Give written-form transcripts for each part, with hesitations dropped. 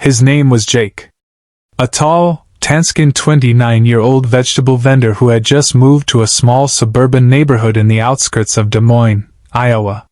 His name was Jake. A tall, tan-skinned 29-year-old vegetable vendor who had just moved to a small suburban neighborhood in the outskirts of Des Moines, Iowa.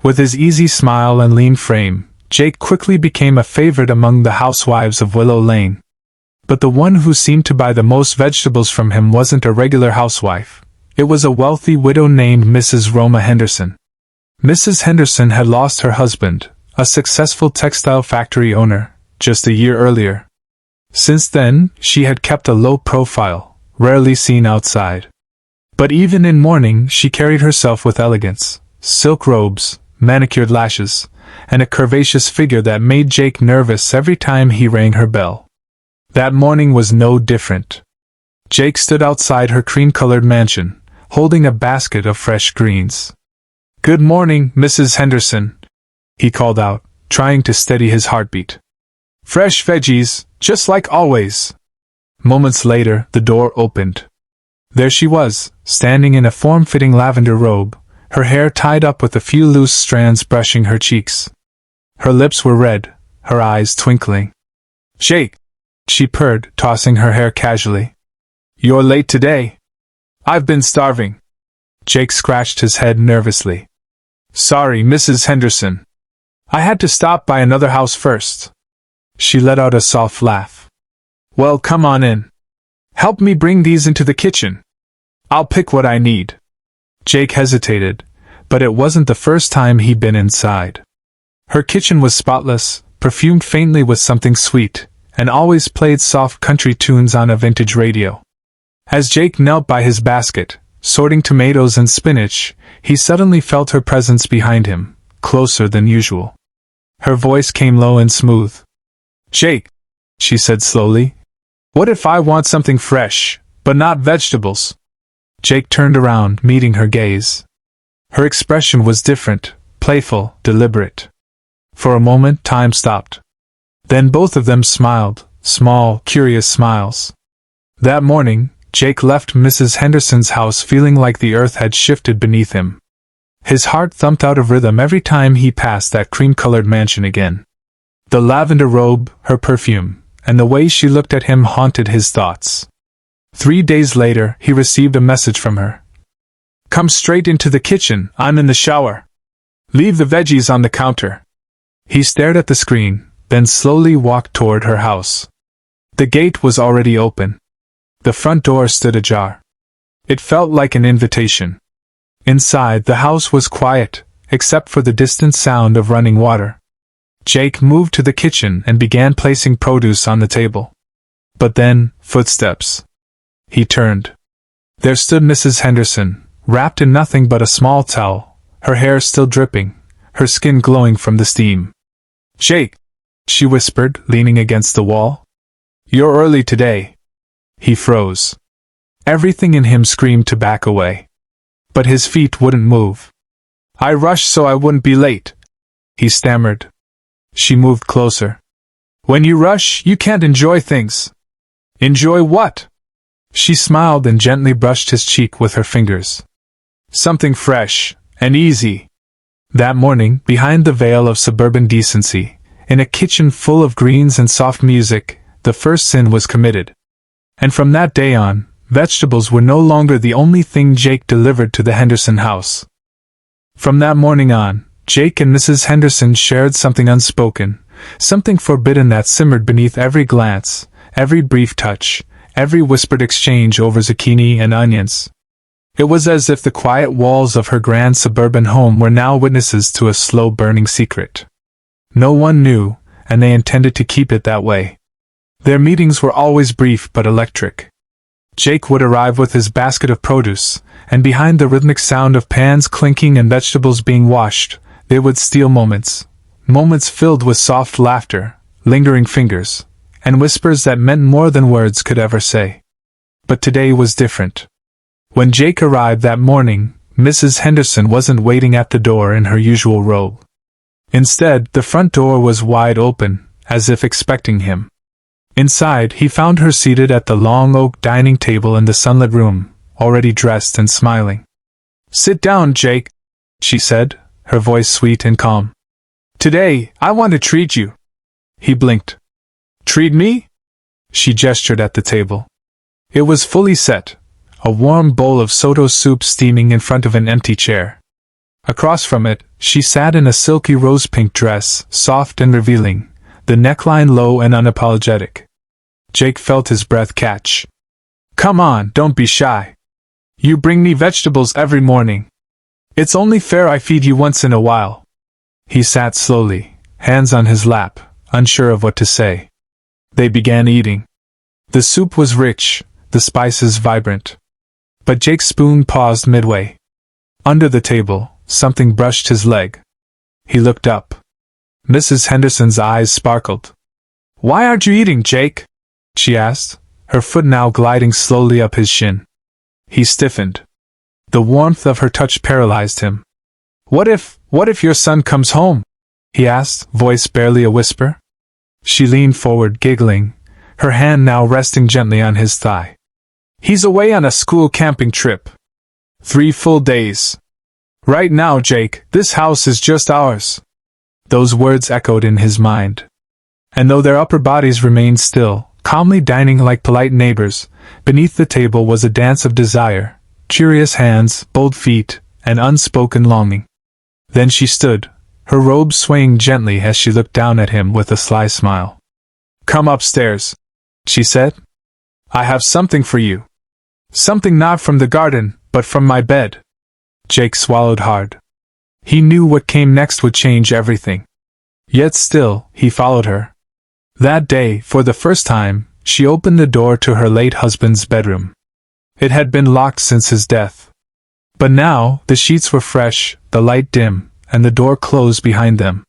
With his easy smile and lean frame, Jake quickly became a favorite among the housewives of Willow Lane. But the one who seemed to buy the most vegetables from him wasn't a regular housewife. It was a wealthy widow named Mrs. Roma Henderson. Mrs. Henderson had lost her husband, a successful textile factory owner, just a year earlier. Since then, she had kept a low profile, rarely seen outside. But even in mourning, she carried herself with elegance, silk robes, manicured lashes, and a curvaceous figure that made Jake nervous every time he rang her bell. That morning was no different. Jake stood outside her cream-colored mansion, holding a basket of fresh greens. "Good morning, Mrs. Henderson," he called out, trying to steady his heartbeat. "Fresh veggies, just like always." Moments later, the door opened. There she was, standing in a form-fitting lavender robe, her hair tied up with a few loose strands brushing her cheeks. Her lips were red, her eyes twinkling. "Jake," she purred, tossing her hair casually. "You're late today." "I've been starving." Jake scratched his head nervously. "Sorry, Mrs. Henderson. I had to stop by another house first." She let out a soft laugh. "Well, come on in. Help me bring these into the kitchen. I'll pick what I need." Jake hesitated, but it wasn't the first time he'd been inside. Her kitchen was spotless, perfumed faintly with something sweet, and always played soft country tunes on a vintage radio. As Jake knelt by his basket, sorting tomatoes and spinach, he suddenly felt her presence behind him, closer than usual. Her voice came low and smooth. "Jake," she said slowly, "what if I want something fresh, but not vegetables?" Jake turned around, meeting her gaze. Her expression was different, playful, deliberate. For a moment, time stopped. Then both of them smiled, small, curious smiles. That morning, Jake left Mrs. Henderson's house feeling like the earth had shifted beneath him. His heart thumped out of rhythm every time he passed that cream-colored mansion again. The lavender robe, her perfume, and the way she looked at him haunted his thoughts. 3 days later, he received a message from her. "Come straight into the kitchen, I'm in the shower. Leave the veggies on the counter." He stared at the screen, then slowly walked toward her house. The gate was already open. The front door stood ajar. It felt like an invitation. Inside, the house was quiet, except for the distant sound of running water. Jake moved to the kitchen and began placing produce on the table. But then, footsteps. He turned. There stood Mrs. Henderson, wrapped in nothing but a small towel, her hair still dripping, her skin glowing from the steam. "Jake," she whispered, leaning against the wall. "You're early today." He froze. Everything in him screamed to back away. But his feet wouldn't move. "I rushed so I wouldn't be late," he stammered. She moved closer. "When you rush, you can't enjoy things." "Enjoy what?" She smiled and gently brushed his cheek with her fingers. "Something fresh, and easy." That morning, behind the veil of suburban decency, in a kitchen full of greens and soft music, the first sin was committed. And from that day on, vegetables were no longer the only thing Jake delivered to the Henderson house. From that morning on, Jake and Mrs. Henderson shared something unspoken, something forbidden that simmered beneath every glance, every brief touch, every whispered exchange over zucchini and onions. It was as if the quiet walls of her grand suburban home were now witnesses to a slow-burning secret. No one knew, and they intended to keep it that way. Their meetings were always brief but electric. Jake would arrive with his basket of produce, and behind the rhythmic sound of pans clinking and vegetables being washed, they would steal moments filled with soft laughter, lingering fingers, and whispers that meant more than words could ever say. But today was different. When Jake arrived that morning, Mrs. Henderson wasn't waiting at the door in her usual robe. Instead, the front door was wide open, as if expecting him. Inside, he found her seated at the long oak dining table in the sunlit room, already dressed and smiling. "Sit down, Jake," she said, her voice sweet and calm. "Today, I want to treat you." He blinked. Treat me? She gestured at the table. It was fully set, a warm bowl of soto soup steaming in front of an empty chair. Across from it, she sat in a silky rose-pink dress, soft and revealing, the neckline low and unapologetic. Jake felt his breath catch. Come on, don't be shy. You bring me vegetables every morning. It's only fair I feed you once in a while. He sat slowly, hands on his lap, unsure of what to say. They began eating. The soup was rich, the spices vibrant. But Jake's spoon paused midway. Under the table, something brushed his leg. He looked up. Mrs. Henderson's eyes sparkled. Why aren't you eating, Jake? She asked, her foot now gliding slowly up his shin. He stiffened. The warmth of her touch paralyzed him. What if your son comes home? He asked, voice barely a whisper. She leaned forward, giggling, her hand now resting gently on his thigh. He's away on a school camping trip. 3 full days. Right now, Jake, this house is just ours. Those words echoed in his mind. And though their upper bodies remained still, calmly dining like polite neighbors, beneath the table was a dance of desire, curious hands, bold feet, and unspoken longing. Then she stood, her robe swaying gently as she looked down at him with a sly smile. Come upstairs, she said. I have something for you. Something not from the garden, but from my bed. Jake swallowed hard. He knew what came next would change everything. Yet still, he followed her. That day, for the first time, she opened the door to her late husband's bedroom. It had been locked since his death. But now, the sheets were fresh, the light dim, and the door closed behind them.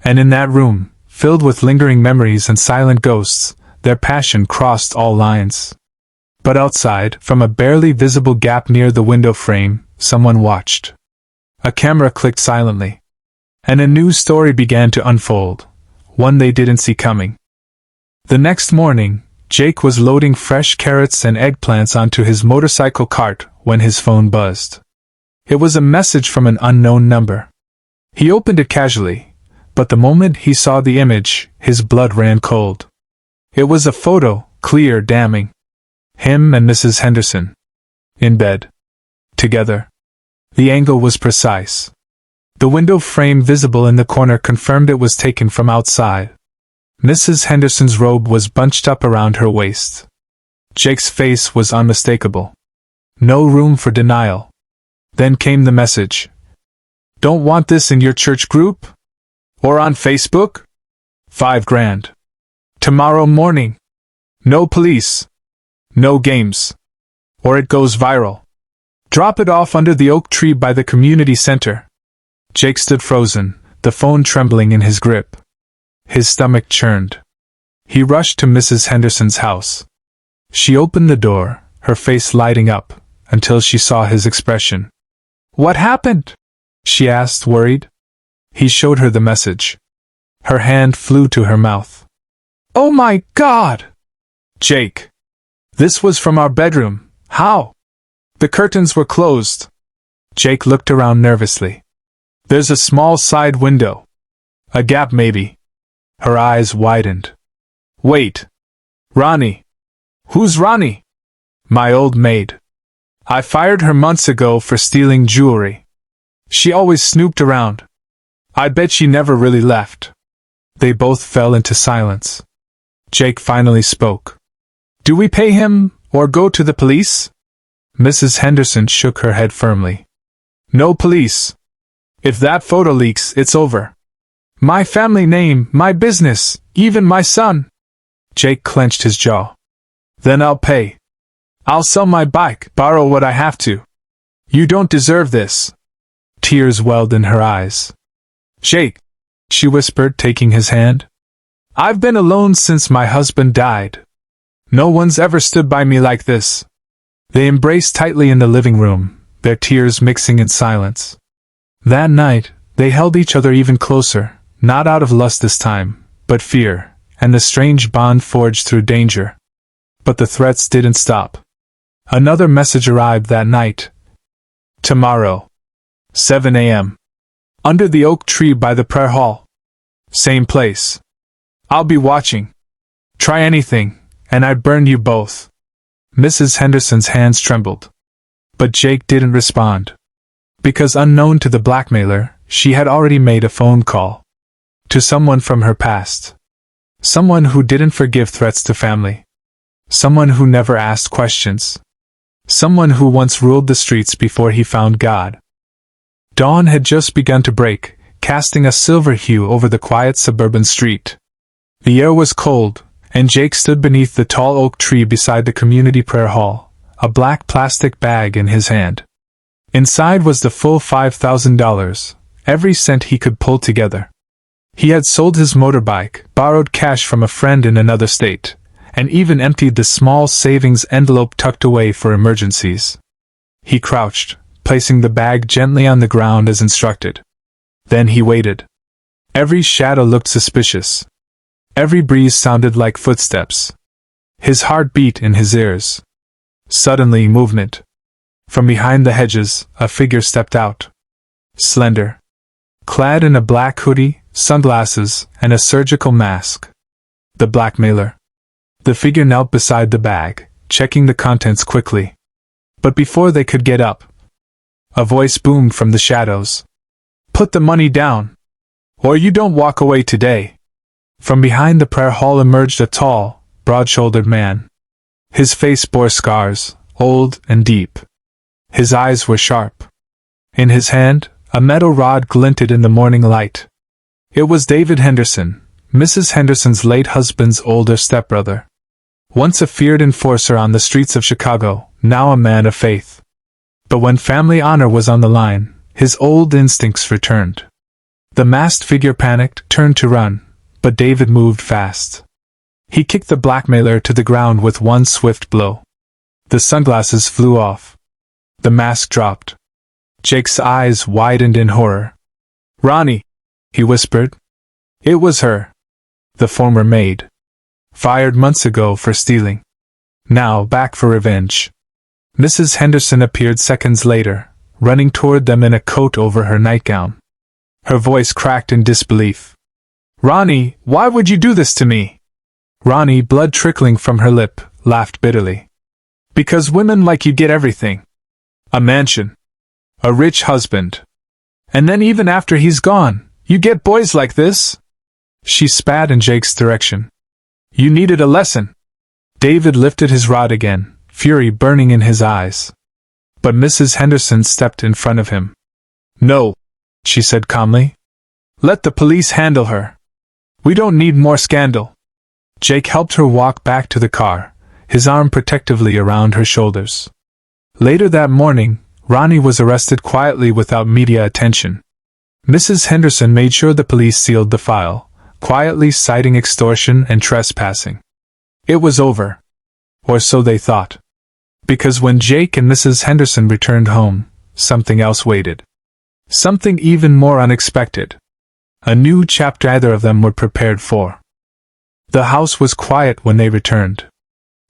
And in that room, filled with lingering memories and silent ghosts, their passion crossed all lines. But outside, from a barely visible gap near the window frame, someone watched. A camera clicked silently. And a new story began to unfold, one they didn't see coming. The next morning, Jake was loading fresh carrots and eggplants onto his motorcycle cart when his phone buzzed. It was a message from an unknown number. He opened it casually, but the moment he saw the image, his blood ran cold. It was a photo, clear, damning. Him and Mrs. Henderson. In bed. Together. The angle was precise. The window frame visible in the corner confirmed it was taken from outside. Mrs. Henderson's robe was bunched up around her waist. Jake's face was unmistakable. No room for denial. Then came the message. Don't want this in your church group? Or on Facebook? $5,000. Tomorrow morning. No police. No games. Or it goes viral. Drop it off under the oak tree by the community center. Jake stood frozen, the phone trembling in his grip. His stomach churned. He rushed to Mrs. Henderson's house. She opened the door, her face lighting up, until she saw his expression. What happened? She asked, worried. He showed her the message. Her hand flew to her mouth. Oh my God! Jake. This was from our bedroom. How? The curtains were closed. Jake looked around nervously. There's a small side window. A gap maybe. Her eyes widened. Wait. Ronnie. Who's Ronnie? My old maid. I fired her months ago for stealing jewelry. She always snooped around. I bet she never really left. They both fell into silence. Jake finally spoke. Do we pay him, or go to the police? Mrs. Henderson shook her head firmly. No police. If that photo leaks, it's over. My family name, my business, even my son. Jake clenched his jaw. Then I'll pay. I'll sell my bike, borrow what I have to. You don't deserve this. Tears welled in her eyes. Jake, she whispered, taking his hand. I've been alone since my husband died. No one's ever stood by me like this. They embraced tightly in the living room, their tears mixing in silence. That night, they held each other even closer, not out of lust this time, but fear, and the strange bond forged through danger. But the threats didn't stop. Another message arrived that night. Tomorrow. 7 a.m. Under the oak tree by the prayer hall. Same place. I'll be watching. Try anything, and I'd burn you both." Mrs. Henderson's hands trembled. But Jake didn't respond. Because unknown to the blackmailer, she had already made a phone call. To someone from her past. Someone who didn't forgive threats to family. Someone who never asked questions. Someone who once ruled the streets before he found God. Dawn had just begun to break, casting a silver hue over the quiet suburban street. The air was cold, and Jake stood beneath the tall oak tree beside the community prayer hall, a black plastic bag in his hand. Inside was the full $5,000, every cent he could pull together. He had sold his motorbike, borrowed cash from a friend in another state, and even emptied the small savings envelope tucked away for emergencies. He crouched, placing the bag gently on the ground as instructed. Then he waited. Every shadow looked suspicious. Every breeze sounded like footsteps. His heart beat in his ears. Suddenly, movement. From behind the hedges, a figure stepped out. Slender. Clad in a black hoodie, sunglasses, and a surgical mask. The blackmailer. The figure knelt beside the bag, checking the contents quickly. But before they could get up, a voice boomed from the shadows. "Put the money down, or you don't walk away today." From behind the prayer hall emerged a tall, broad-shouldered man. His face bore scars, old and deep. His eyes were sharp. In his hand, a metal rod glinted in the morning light. It was David Henderson, Mrs. Henderson's late husband's older stepbrother. Once a feared enforcer on the streets of Chicago, now a man of faith. But when family honor was on the line, his old instincts returned. The masked figure panicked, turned to run, but David moved fast. He kicked the blackmailer to the ground with one swift blow. The sunglasses flew off. The mask dropped. Jake's eyes widened in horror. "Ronnie," he whispered. It was her. The former maid. Fired months ago for stealing. Now back for revenge. Mrs. Henderson appeared seconds later, running toward them in a coat over her nightgown. Her voice cracked in disbelief. "Ronnie, why would you do this to me?" Ronnie, blood trickling from her lip, laughed bitterly. "Because women like you get everything. A mansion. A rich husband. And then even after he's gone, you get boys like this?" She spat in Jake's direction. "You needed a lesson." David lifted his rod again, fury burning in his eyes. But Mrs. Henderson stepped in front of him. "No," she said calmly. "Let the police handle her. We don't need more scandal." Jake helped her walk back to the car, his arm protectively around her shoulders. Later that morning, Ronnie was arrested quietly without media attention. Mrs. Henderson made sure the police sealed the file, quietly citing extortion and trespassing. It was over. Or so they thought. Because when Jake and Mrs. Henderson returned home, something else waited. Something even more unexpected. A new chapter neither of them were prepared for. The house was quiet when they returned.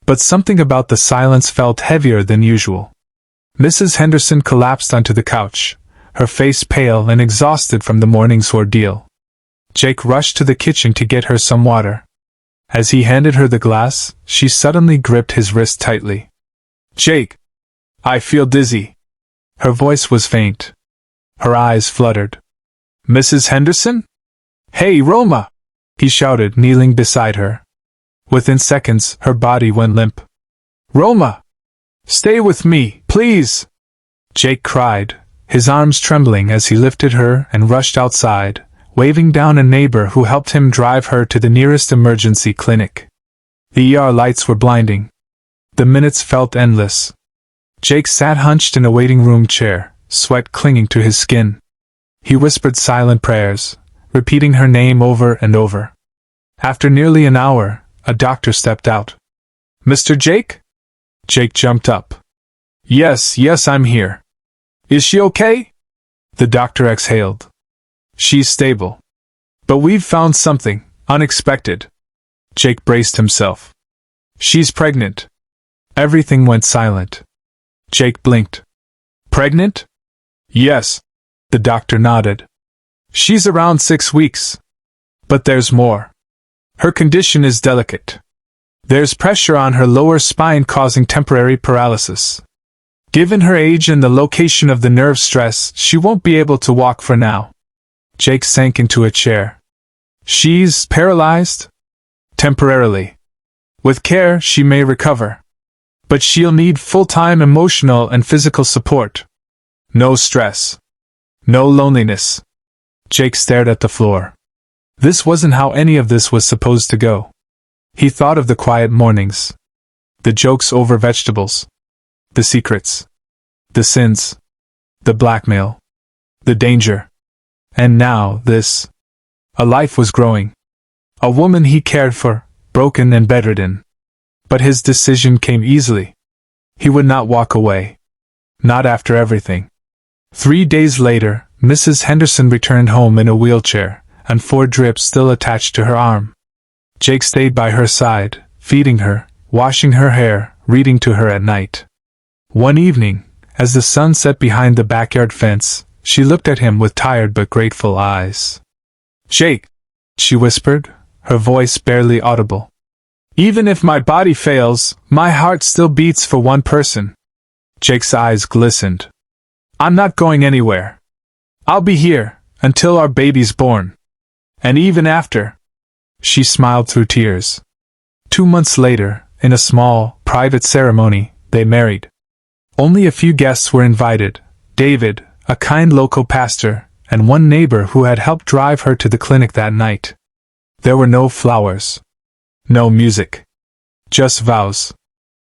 But something about the silence felt heavier than usual. Mrs. Henderson collapsed onto the couch, her face pale and exhausted from the morning's ordeal. Jake rushed to the kitchen to get her some water. As he handed her the glass, she suddenly gripped his wrist tightly. "Jake! I feel dizzy." Her voice was faint. Her eyes fluttered. "Mrs. Henderson? Hey, Roma!" he shouted, kneeling beside her. Within seconds, her body went limp. "Roma! Stay with me, please!" Jake cried, his arms trembling as he lifted her and rushed outside, waving down a neighbor who helped him drive her to the nearest emergency clinic. The ER lights were blinding. The minutes felt endless. Jake sat hunched in a waiting room chair, sweat clinging to his skin. He whispered silent prayers, repeating her name over and over. After nearly an hour, a doctor stepped out. "Mr. Jake?" Jake jumped up. Yes, I'm here." "Is she okay?" The doctor exhaled. "She's stable. But we've found something unexpected." Jake braced himself. "She's pregnant." Everything went silent. Jake blinked. "Pregnant?" "Yes." The doctor nodded. "She's around 6 weeks. But there's more. Her condition is delicate. There's pressure on her lower spine causing temporary paralysis. Given her age and the location of the nerve stress, she won't be able to walk for now. Jake sank into a chair. She's paralyzed? Temporarily. With care, she may recover. But she'll need full-time emotional and physical support. No stress. No loneliness. Jake stared at the floor. This wasn't how any of this was supposed to go. He thought of the quiet mornings. The jokes over vegetables. The secrets. The sins. The blackmail. The danger. And now, this. A life was growing. A woman he cared for, broken and bedridden. But his decision came easily. He would not walk away. Not after everything. 3 days later, Mrs. Henderson returned home in a wheelchair, and 4 drips still attached to her arm. Jake stayed by her side, feeding her, washing her hair, reading to her at night. One evening, as the sun set behind the backyard fence, she looked at him with tired but grateful eyes. "Jake," she whispered, her voice barely audible. "Even if my body fails, my heart still beats for one person." Jake's eyes glistened. "I'm not going anywhere. I'll be here, until our baby's born. And even after." She smiled through tears. 2 months later, in a small, private ceremony, they married. Only a few guests were invited: David, a kind local pastor, and one neighbor who had helped drive her to the clinic that night. There were no flowers. No music. Just vows.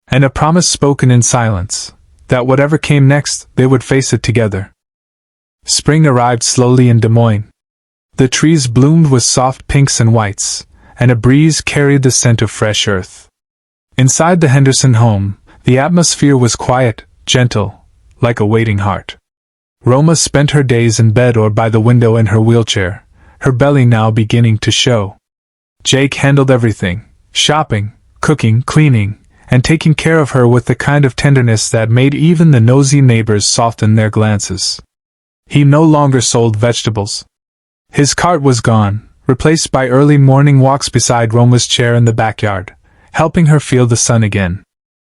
And a promise spoken in silence, that whatever came next, they would face it together. Spring arrived slowly in Des Moines. The trees bloomed with soft pinks and whites, and a breeze carried the scent of fresh earth. Inside the Henderson home, the atmosphere was quiet, gentle, like a waiting heart. Roma spent her days in bed or by the window in her wheelchair, her belly now beginning to show. Jake handled everything: shopping, cooking, cleaning, and taking care of her with the kind of tenderness that made even the nosy neighbors soften their glances. He no longer sold vegetables. His cart was gone, replaced by early morning walks beside Roma's chair in the backyard, helping her feel the sun again.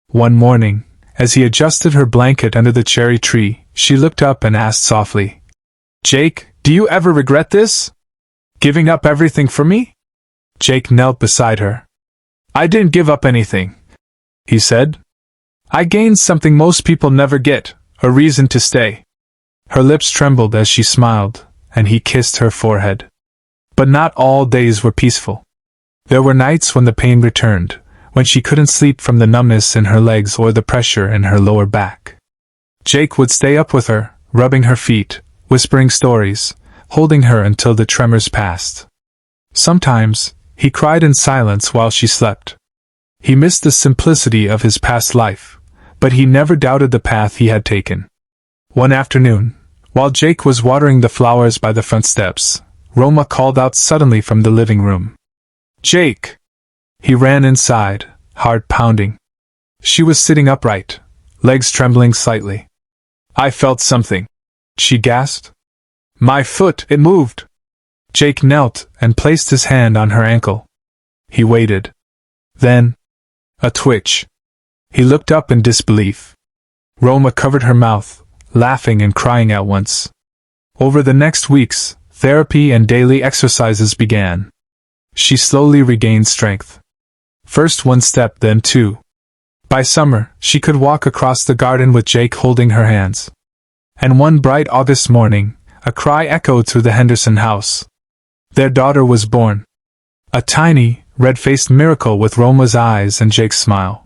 One morning, as he adjusted her blanket under the cherry tree, she looked up and asked softly, "Jake, do you ever regret this? Giving up everything for me?" Jake knelt beside her. "I didn't give up anything," he said. "I gained something most people never get, a reason to stay." Her lips trembled as she smiled, and he kissed her forehead. But not all days were peaceful. There were nights when the pain returned, when she couldn't sleep from the numbness in her legs or the pressure in her lower back. Jake would stay up with her, rubbing her feet, whispering stories, holding her until the tremors passed. Sometimes, he cried in silence while she slept. He missed the simplicity of his past life, but he never doubted the path he had taken. One afternoon, while Jake was watering the flowers by the front steps, Roma called out suddenly from the living room. "Jake!" He ran inside, heart pounding. She was sitting upright, legs trembling slightly. "I felt something," she gasped. "My foot, it moved." Jake knelt and placed his hand on her ankle. He waited. Then, a twitch. He looked up in disbelief. Roma covered her mouth, laughing and crying at once. Over the next weeks, therapy and daily exercises began. She slowly regained strength. First 1 step, then 2. By summer, she could walk across the garden with Jake holding her hands. And one bright August morning, a cry echoed through the Henderson house. Their daughter was born. A tiny, red-faced miracle with Roma's eyes and Jake's smile.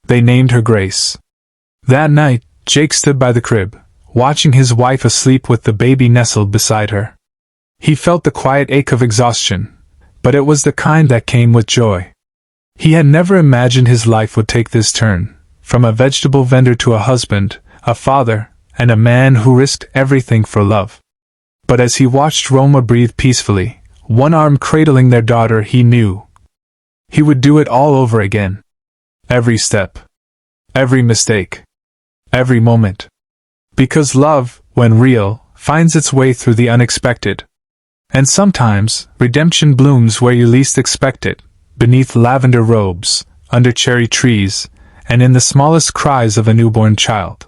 They named her Grace. That night, Jake stood by the crib, watching his wife asleep with the baby nestled beside her. He felt the quiet ache of exhaustion, but it was the kind that came with joy. He had never imagined his life would take this turn, from a vegetable vendor to a husband, a father, and a man who risked everything for love. But as he watched Roma breathe peacefully, one arm cradling their daughter, he knew he would do it all over again. Every step. Every mistake. Every moment. Because love, when real, finds its way through the unexpected. And sometimes, redemption blooms where you least expect it, beneath lavender robes, under cherry trees, and in the smallest cries of a newborn child.